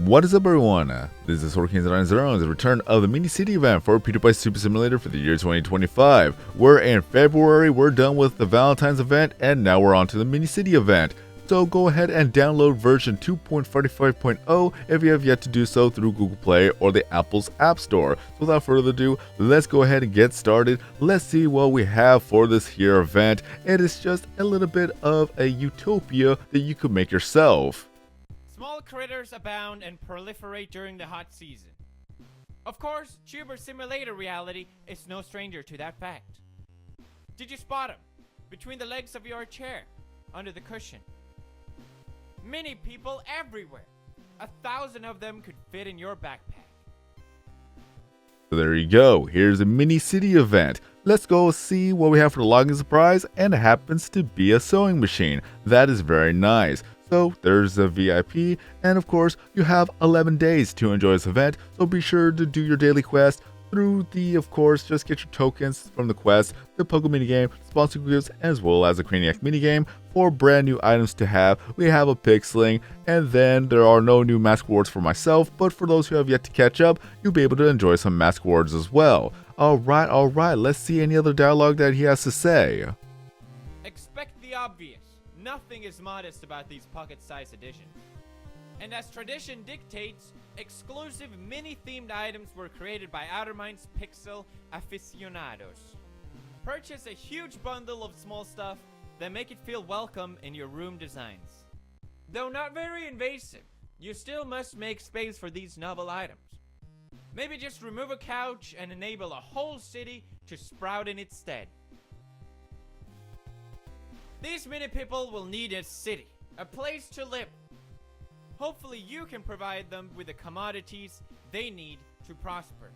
What is up, everyone? This is Hurricanes90, the return of the mini city event for Pewdiepie Super Simulator for the year 2025. We're in February, we're done with the Valentine's event, and now we're on to the mini city event. So go ahead and download version 2.45.0 if you have yet to do so through Google Play or the Apple's App Store. So without further ado, let's go ahead and get started. Let's see what we have for this here event. It is just a little bit of a utopia that you could make yourself. Small critters abound and proliferate during the hot season. Of course, Tuber Simulator reality is no stranger to that fact. Did you spot him? Between the legs of your chair, under the cushion. Mini people everywhere. 1,000 of them could fit in your backpack. So there you go, here's a mini city event. Let's go see what we have for the login surprise, and it happens to be a sewing machine. That is very nice. So there's a VIP, and of course you have 11 days to enjoy this event, so be sure to do your daily quest through the, of course, just get your tokens from the quest, the Pogo minigame, sponsor groups, as well as the Craniac minigame. For brand new items to have, we have a pixeling, and then there are no new mask awards for myself, but for those who have yet to catch up, you'll be able to enjoy some mask awards as well. Alright, let's see any other dialogue that he has to say. Expect the obvious. Nothing is modest about these pocket-sized editions. And as tradition dictates, exclusive mini-themed items were created by Outermind's Pixel aficionados. Purchase a huge bundle of small stuff that make it feel welcome in your room designs. Though not very invasive, you still must make space for these novel items. Maybe just remove a couch and enable a whole city to sprout in its stead. These mini people will need a city, a place to live. Hopefully you can provide them with the commodities they need to prosper.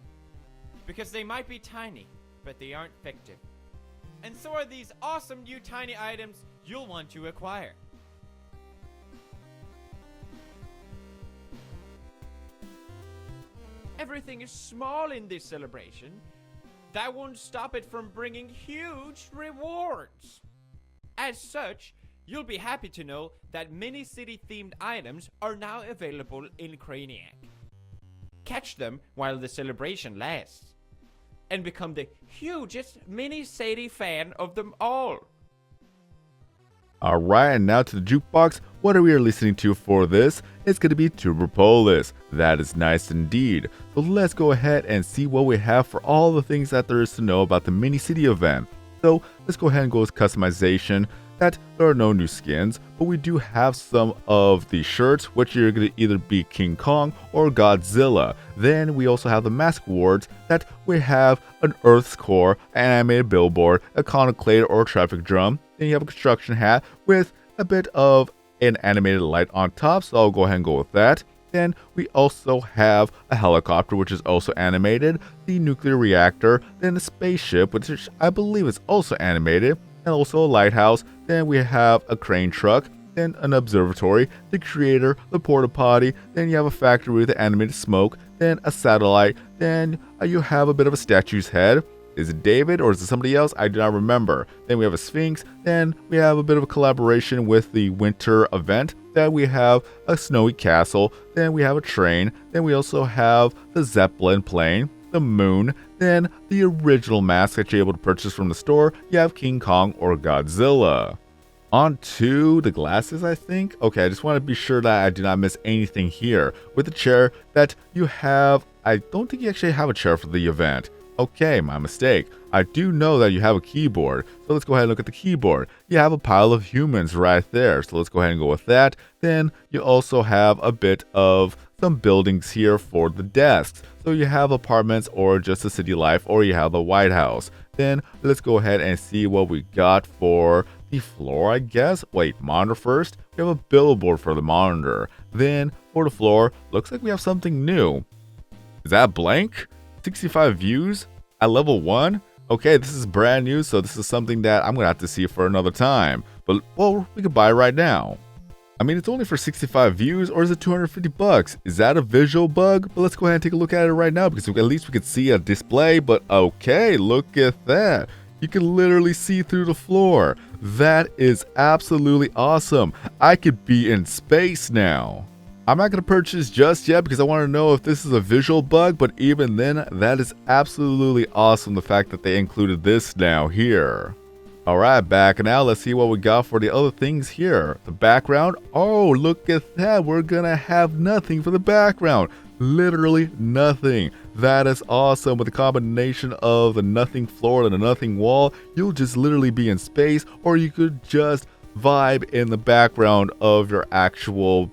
Because they might be tiny, but they aren't fictive. And so are these awesome new tiny items you'll want to acquire. Everything is small in this celebration. That won't stop it from bringing huge rewards. As such, you'll be happy to know that mini city themed items are now available in Craniac. Catch them while the celebration lasts, and become the hugest mini city fan of them all. Alright, and now to the jukebox. What are we listening to for this? It's going to be Turbopolis. That is nice indeed. So let's go ahead and see what we have for all the things that there is to know about the mini city event. So let's go ahead and go with customization. That there are no new skins, but we do have some of the shirts, which are going to either be King Kong or Godzilla. Then we also have the mask awards, that we have an Earth's core, an animated billboard, a conoclate or traffic drum. Then you have a construction hat with a bit of an animated light on top, so I'll go ahead and go with that. Then we also have a helicopter, which is also animated, the nuclear reactor, then a spaceship, which I believe is also animated, and also a lighthouse. Then we have a crane truck, then an observatory, the creator, the porta potty, then you have a factory with animated smoke, then a satellite, then you have a bit of a statue's head. Is it David or is it somebody else? I do not remember. Then we have a Sphinx. Then we have a bit of a collaboration with the winter event. Then we have a snowy castle. Then we have a train. Then we also have the Zeppelin plane, the moon. Then the original mask that you're able to purchase from the store. You have King Kong or Godzilla. On to the glasses, I think. Okay, I just want to be sure that I do not miss anything here. With the chair that you have, I don't think you actually have a chair for the event. Okay, my mistake. I do know that you have a keyboard, so let's go ahead and look at the keyboard. You have a pile of humans right there, so let's go ahead and go with that. Then you also have a bit of some buildings here for the desks. So you have apartments or just a city life, or you have the White House. Then let's go ahead and see what we got for the floor, I guess. Wait, monitor first. We have a billboard for the monitor. Then for the floor, looks like we have something new. Is that blank? 65 views at level 1? Okay, this is brand new, so this is something that I'm gonna have to see for another time. But, well, we could buy it right now. I mean, it's only for 65 views, or is it 250 bucks? Is that a visual bug? But let's go ahead and take a look at it right now, because at least we could see a display. But okay, look at that. You can literally see through the floor. That is absolutely awesome. I could be in space now. I'm not going to purchase just yet because I want to know if this is a visual bug, but even then, that is absolutely awesome, the fact that they included this now here. Alright, back now, let's see what we got for the other things here. The background, oh, look at that, we're gonna have nothing for the background. Literally nothing. That is awesome. With the combination of the nothing floor and the nothing wall, you'll just literally be in space, or you could just vibe in the background of your actual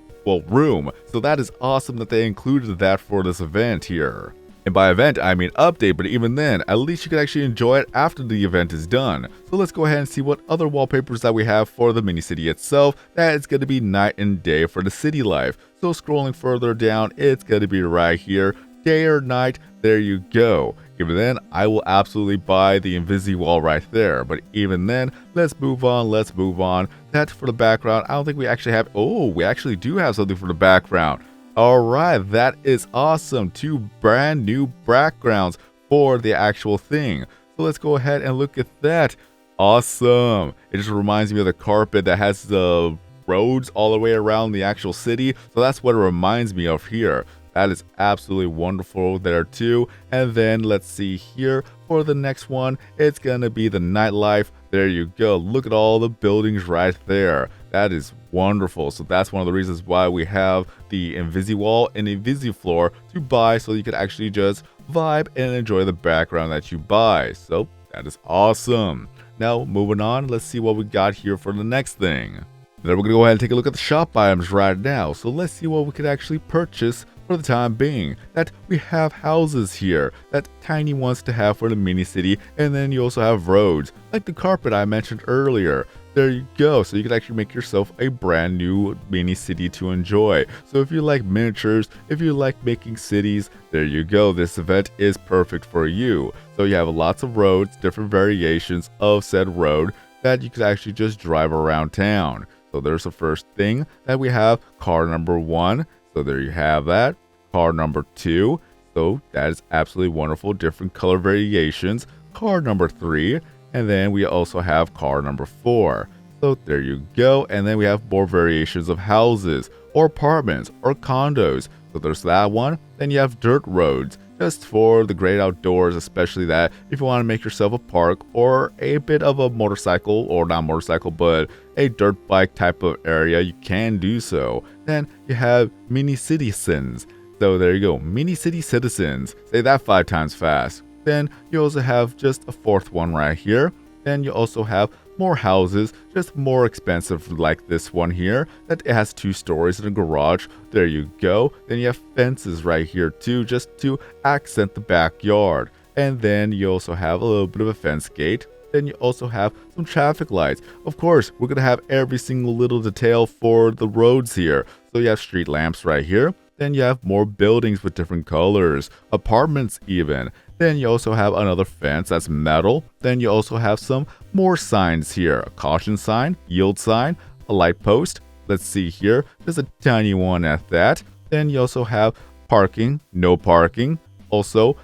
room. So that is awesome that they included that for this event here. And by event, I mean update, but even then, at least you can actually enjoy it after the event is done. So let's go ahead and see what other wallpapers that we have for the mini city itself. That is going to be night and day for the city life. So scrolling further down, it's going to be right here, day or night, there you go. Even then, I will absolutely buy the Invisi wall right there. But even then, let's move on. That's for the background. I don't think we actually have, oh, we actually do have something for the background. Alright, that is awesome. 2 brand new backgrounds for the actual thing. So let's go ahead and look at that. Awesome. It just reminds me of the carpet that has the roads all the way around the actual city. So that's what it reminds me of here. That is absolutely wonderful there too. And then let's see here for the next one. It's gonna be the nightlife. There you go. Look at all the buildings right there. That is wonderful. So that's one of the reasons why we have the Invisi wall and Invisi floor to buy, so you can actually just vibe and enjoy the background that you buy. So that is awesome. Now moving on, let's see what we got here for the next thing. Then we're gonna go ahead and take a look at the shop items right now. So let's see what we could actually purchase for the time being. That we have houses here, that Tiny wants to have for the mini city, and then you also have roads, like the carpet I mentioned earlier. There you go. So you can actually make yourself a brand new mini city to enjoy. So if you like miniatures, if you like making cities, there you go. This event is perfect for you. So you have lots of roads, different variations of said road that you could actually just drive around town. So there's the first thing that we have, car number 1. So there you have that. Car number 2. So that is absolutely wonderful. Different color variations. Car number 3. And then we also have car number 4. So there you go. And then we have more variations of houses or apartments or condos. So there's that one. Then you have dirt roads, just for the great outdoors, especially that if you want to make yourself a park or a bit of a motorcycle, or not motorcycle, but a dirt bike type of area, you can do so. Then you have mini citizens. So there you go, mini city citizens. Say that 5 times fast. Then you also have just a 4th one right here. Then you also have more houses, just more expensive, like this one here, that it has 2 stories and a garage. There you go. Then you have fences right here too, just to accent the backyard. And then you also have a little bit of a fence gate. Then you also have some traffic lights. Of course, we're going to have every single little detail for the roads here. So you have street lamps right here. Then you have more buildings with different colors, apartments even. Then you also have another fence that's metal. Then you also have some more signs here. A caution sign, yield sign, a light post. Let's see here. There's a tiny one at that. Then you also have parking, no parking. Also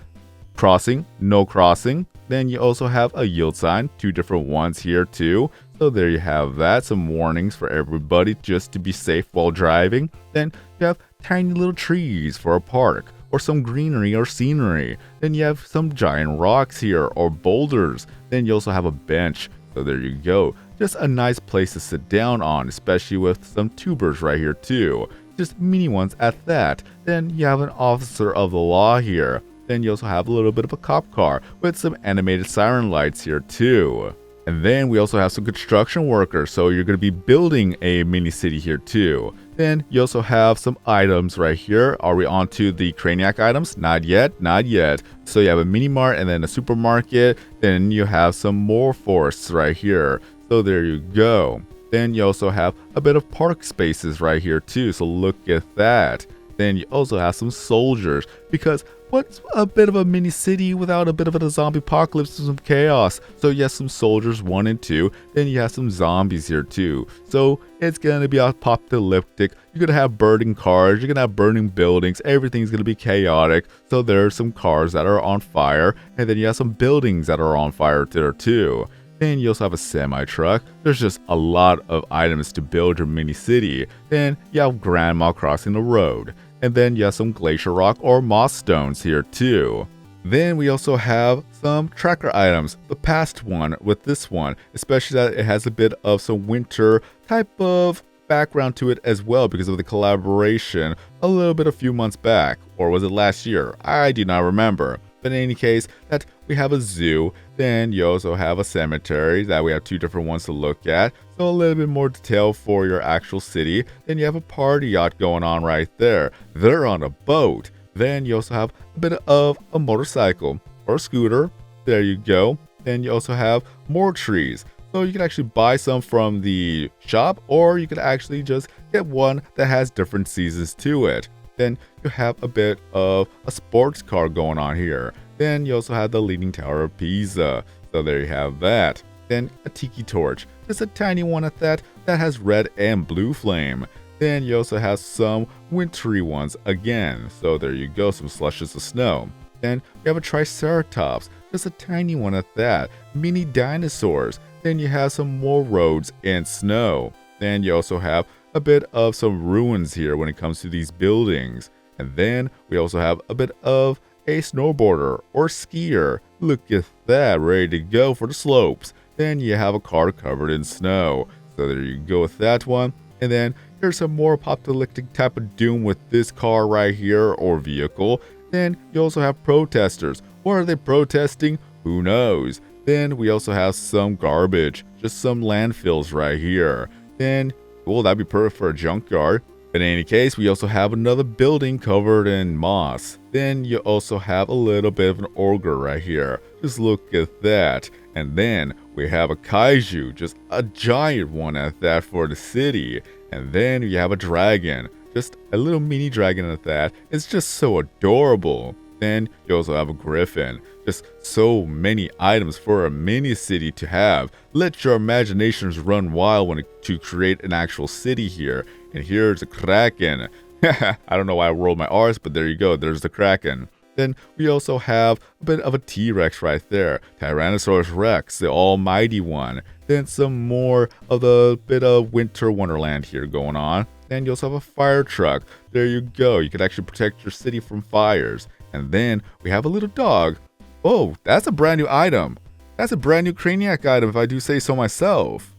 crossing, no crossing. Then you also have a yield sign, 2 different ones here too. So there you have that. Some warnings for everybody just to be safe while driving. Then you have tiny little trees for a park, or some greenery or scenery. Then you have some giant rocks here or boulders. Then you also have a bench. So there you go. Just a nice place to sit down on, especially with some tubers right here too. Just mini ones at that. Then you have an officer of the law here. Then you also have a little bit of a cop car with some animated siren lights here too. And then we also have some construction workers, so you're going to be building a mini city here too. Then you also have some items right here. Are we on to the Craniac items? Not yet, not yet. So you have a mini mart and then a supermarket. Then you have some more forests right here. So there you go. Then you also have a bit of park spaces right here too, so look at that. Then you also have some soldiers, because what's a bit of a mini city without a bit of a zombie apocalypse and some chaos? So you have some soldiers 1 and 2, then you have some zombies here too. So it's gonna be apocalyptic. You're gonna have burning cars, you're gonna have burning buildings, everything's gonna be chaotic. So there are some cars that are on fire, and then you have some buildings that are on fire there too. Then you also have a semi-truck. There's just a lot of items to build your mini city. Then you have grandma crossing the road. And then you have some glacier rock or moss stones here too. Then we also have some tracker items. The past one with this one, especially that it has a bit of some winter type of background to it as well because of the collaboration a little bit a few months back. Or was it last year? I do not remember. But in any case, that we have a zoo, then you also have a cemetery that we have two different ones to look at. So a little bit more detail for your actual city. Then you have a party yacht going on right there. They're on a boat. Then you also have a bit of a motorcycle or a scooter. There you go. Then you also have more trees. So you can actually buy some from the shop, or you could actually just get one that has different seasons to it. Then you have a bit of a sports car going on here. Then you also have the Leaning Tower of Pisa. So there you have that. Then a tiki torch, just a tiny one at that has red and blue flame. Then you also have some wintry ones again. So there you go, some slushes of snow. Then you have a triceratops, just a tiny one at that. Mini dinosaurs. Then you have some more roads and snow. Then you also have a bit of some ruins here when it comes to these buildings. And then we also have a bit of a snowboarder or skier. Look at that, ready to go for the slopes. Then you have a car covered in snow. So there you go with that one. And then here's some more apocalyptic type of doom with this car right here or vehicle. Then you also have protesters. What are they protesting? Who knows? Then we also have some garbage, just some landfills right here. Then, well, that'd be perfect for a junkyard. But in any case, we also have another building covered in moss. Then you also have a little bit of an ogre right here. Just look at that. And then we have a kaiju, just a giant one at that for the city. And then you have a dragon, just a little mini dragon at that. It's just so adorable. Then you also have a griffin. Just so many items for a mini city to have. Let your imaginations run wild to create an actual city here. And here's a kraken. I don't know why I rolled my R's, but there you go. There's the kraken. Then we also have a bit of a T-Rex right there. Tyrannosaurus Rex, the almighty one. Then some more of the bit of winter wonderland here going on. Then you also have a fire truck. There you go. You can actually protect your city from fires. And then we have a little dog. Oh, that's a brand new item. That's a brand new Craniac item if I do say so myself.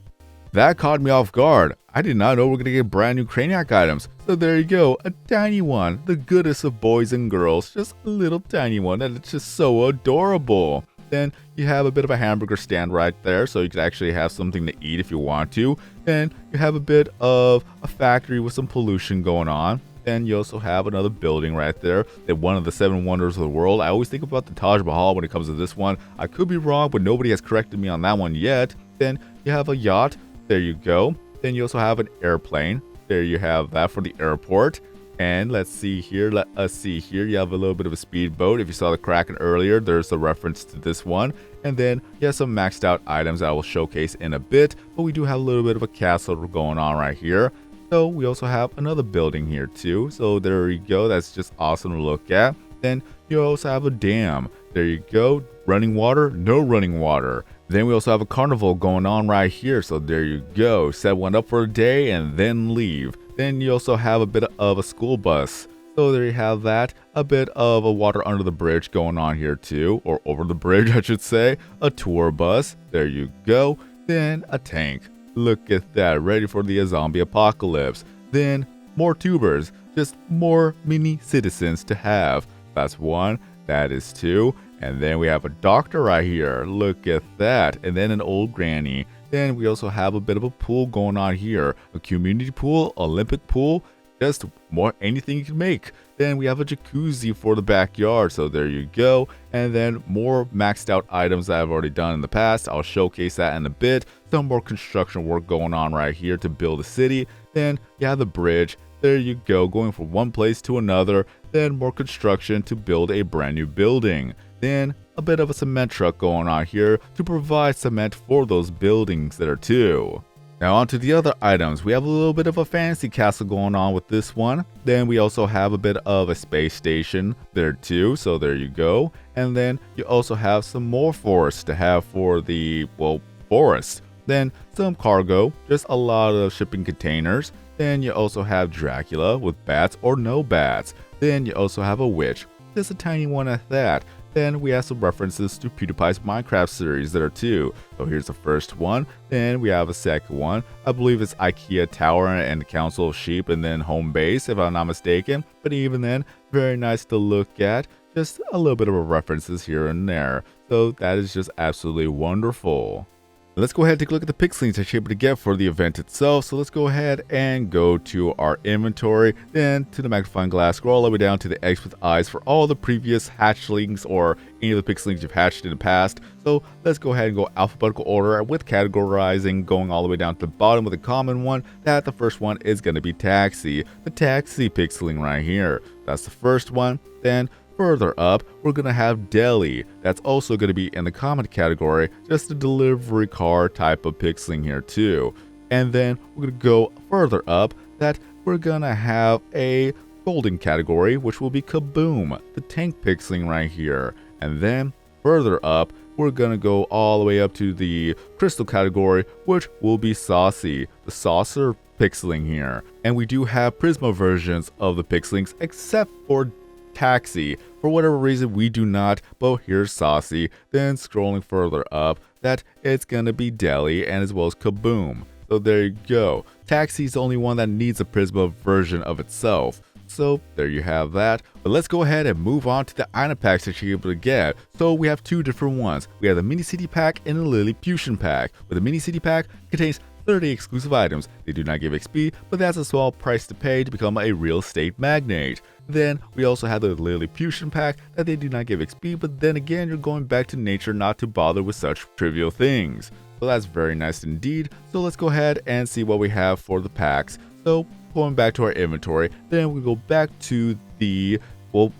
That caught me off guard. I did not know we're going to get brand new Craniac items. So there you go, a tiny one. The goodest of boys and girls. Just a little tiny one and it's just so adorable. Then you have a bit of a hamburger stand right there, so you can actually have something to eat if you want to. Then you have a bit of a factory with some pollution going on. Then you also have another building right there, that one of the 7 wonders of the world. I always think about the Taj Mahal when it comes to this one. I could be wrong, but nobody has corrected me on that one yet. Then you have a yacht. There you go. Then you also have an airplane. There you have that for the airport. And let's see here. Let us see here. You have a little bit of a speedboat. If you saw the Kraken earlier, there's a reference to this one. And then you have some maxed out items that I will showcase in a bit. But we do have a little bit of a castle going on right here. So we also have another building here too. So there you go. That's just awesome to look at. Then you also have a dam. There you go. Running water, no running water. Then we also have a carnival going on right here. So there you go. Set one up for a day and then leave. Then you also have a bit of a school bus. So there you have that. A bit of a water under the bridge going on here too. Or over the bridge, I should say. A tour bus. There you go. Then a tank. Look at that, ready for the zombie apocalypse. Then more tubers, just more mini citizens to have. That's 1, that is 2. And then we have a doctor right here. Look at that. And then an old granny. Then we also have a bit of a pool going on here. A community pool, Olympic pool, just more anything you can make. Then we have a jacuzzi for the backyard. So there you go. And then more maxed out items that I've already done in the past. I'll showcase that in a bit. Some more construction work going on right here to build a city. Then you have the bridge. There you go, going from one place to another. Then more construction to build a brand new building. Then a bit of a cement truck going on here to provide cement for those buildings there too. Now on to the other items. We have a little bit of a fantasy castle going on with this one. Then we also have a bit of a space station there too. So there you go. And then you also have some more forests to have for the, well, forest. Then some cargo, just a lot of shipping containers. Then you also have Dracula with bats or no bats. Then you also have a witch, just a tiny one at that. Then we have some references to PewDiePie's Minecraft series there too. So here's the first one, then we have a second one. I believe it's IKEA Tower and the Council of Sheep and then Home Base if I'm not mistaken. But even then, very nice to look at. Just a little bit of references here and there. So that is just absolutely wonderful. Let's go ahead and take a look at the pixelings that you're able to get for the event itself. So let's go ahead and go to our inventory, then to the magnifying glass, scroll all the way down to the X with eyes for all the previous hatchlings or any of the pixelings you've hatched in the past. So let's go ahead and go alphabetical order with categorizing, going all the way down to the bottom with a common one. That the first one is going to be Taxi, the Taxi pixeling right here. That's the first one. Then further up, we're going to have Deli. That's also going to be in the common category, just a delivery car type of pixeling here too. And then we're going to go further up that we're going to have a golden category, which will be Kaboom, the tank pixeling right here. And then further up, we're going to go all the way up to the crystal category, which will be Saucy, the saucer pixeling here. And we do have Prisma versions of the pixelings, except for Taxi. For whatever reason, we do not, but here's Saucy. Then scrolling further up, that it's gonna be Deli and as well as Kaboom. So there you go. Taxi is the only one that needs a Prisma version of itself. So there you have that. But let's go ahead and move on to the item packs that you're able to get. So we have two different ones. We have the Mini City Pack and the Lilliputian Pack. With the Mini City Pack, contains 30 exclusive items. They do not give XP, but that's a small price to pay to become a real estate magnate. Then we also have the Lilliputian Pack that they do not give XP, but then again you're going back to nature not to bother with such trivial things. So that's very nice indeed. So let's go ahead and see what we have for the packs. So going back to our inventory, then we go back to the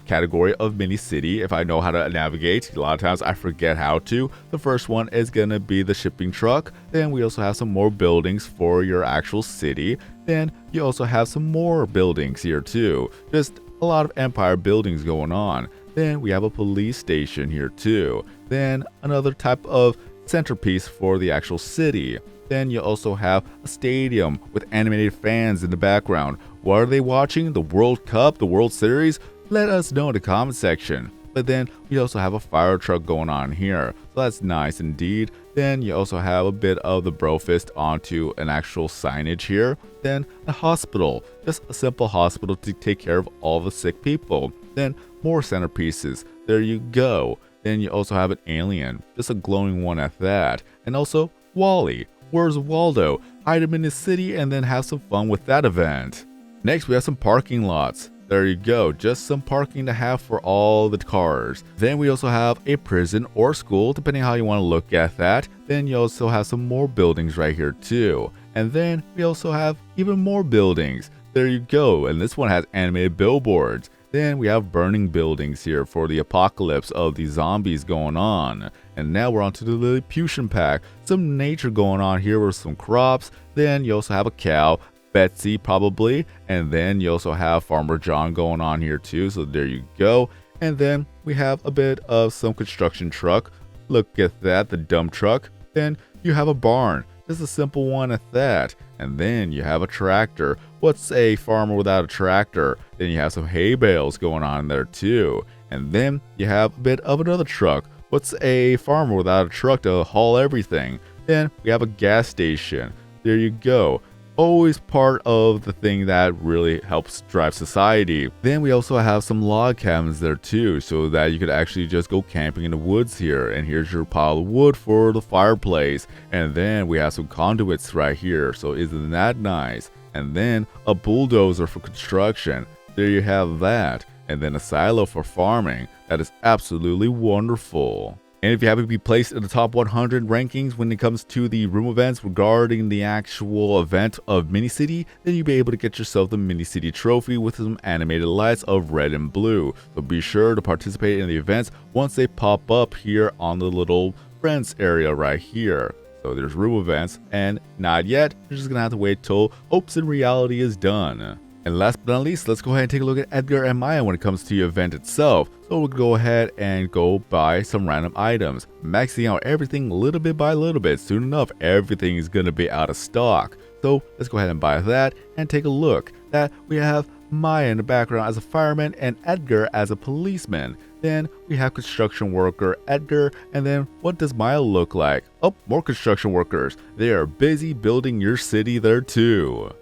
category of Mini City. If I know how to navigate, a lot of times I forget how to. The first one is gonna be the shipping truck. Then we also have some more buildings for your actual city. Then you also have some more buildings here too. Just a lot of Empire buildings going on. Then we have a police station here too. Then another type of centerpiece for the actual city. Then you also have a stadium with animated fans in the background. What are they watching? The World Cup, the World Series? Let us know in the comment section. But then we also have a fire truck going on here. So that's nice indeed. Then you also have a bit of the Brofist onto an actual signage here. Then a hospital, just a simple hospital to take care of all the sick people. Then more centerpieces. There you go. Then you also have an alien, just a glowing one at that. And also Wally. Where's Waldo? Hide him in his city and then have some fun with that event. Next we have some parking lots. There you go, just some parking to have for all the cars. Then we also have a prison or school, depending how you want to look at that. Then you also have some more buildings right here too. And then we also have even more buildings. There you go, and this one has animated billboards. Then we have burning buildings here for the apocalypse of the zombies going on. And now we're on to the Lilliputian Pack. Some nature going on here with some crops. Then you also have a cow, Betsy probably, and then you also have Farmer John going on here too, so there you go. And then we have a bit of some construction truck. Look at that, the dump truck. Then you have a barn, just a simple one at that. And then you have a tractor. What's a farmer without a tractor? Then you have some hay bales going on there too. And then you have a bit of another truck. What's a farmer without a truck to haul everything? Then we have a gas station. There you go. Always part of the thing that really helps drive society. Then we also have some log cabins there too, so that you could actually just go camping in the woods here. And here's your pile of wood for the fireplace. And then we have some conduits right here, so isn't that nice? And then a bulldozer for construction. There you have that. And then a silo for farming. That is absolutely wonderful. And if you happen to be placed in the top 100 rankings when it comes to the room events regarding the actual event of Mini City, then you'll be able to get yourself the Mini City trophy with some animated lights of red and blue. So be sure to participate in the events once they pop up here on the little friends area right here. So there's room events, and not yet. You're just gonna have to wait till Hopes and Reality is done. And last but not least, let's go ahead and take a look at Edgar and Maya when it comes to the event itself. So we'll go ahead and go buy some random items, maxing out everything little bit by little bit. Soon enough, everything is going to be out of stock. So let's go ahead and buy that and take a look. That we have Maya in the background as a fireman and Edgar as a policeman. Then we have construction worker Edgar, and then what does Maya look like? Oh, more construction workers. They are busy building your city there too.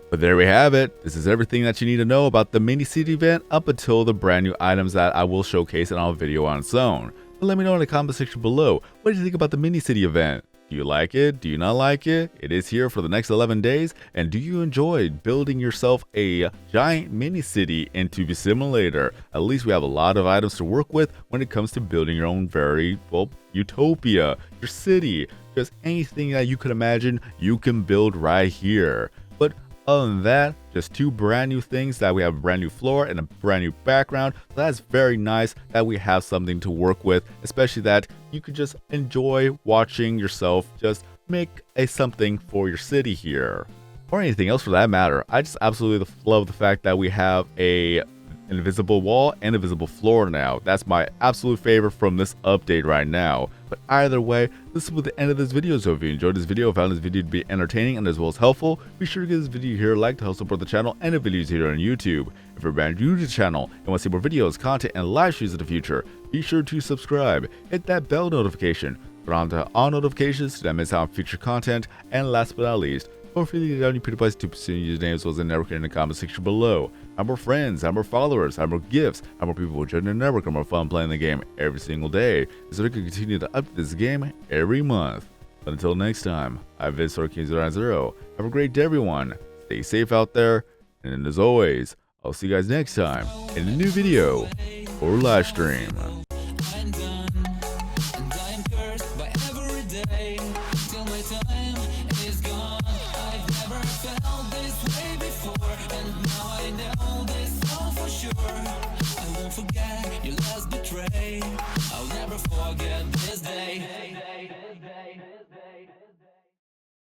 But there we have it. This is everything that you need to know about the mini city event up until the brand new items that I will showcase in our video on its own. But let me know in the comment section below, what do you think about the mini city event? Do you like it? Do you not like it? It is here for the next 11 days. And do you enjoy building yourself a giant mini city in Pewdiepie Simulator? At least we have a lot of items to work with when it comes to building your own very, well, utopia, your city. Just anything that you could imagine, you can build right here. But other than that, just two brand new things that we have a brand new floor and a brand new background. So that's very nice that we have something to work with, especially that you could just enjoy watching yourself just make a something for your city here. Or anything else for that matter. I just absolutely love the fact that we have an invisible wall and invisible floor now. That's my absolute favorite from this update right now. But either way, this is the end of this video. So if you enjoyed this video, found this video to be entertaining and as well as helpful, be sure to give this video here a like to help support the channel and the videos here on YouTube. If you're brand new to the channel and want to see more videos, content, and live streams in the future, be sure to subscribe, hit that bell notification, turn on to all notifications so that miss out on future content, and last but not least, don't forget to leave down your Pewdiepie to pursue username as well as the network in the comment section below. Have more friends, have more followers, have more gifts, have more people join the network, and more fun playing the game every single day, so we can continue to update this game every month. But until next time, I've been King090. Have a great day, everyone. Stay safe out there, and as always, I'll see you guys next time in a new video or live stream. I won't forget your last betray. I'll never forget this day.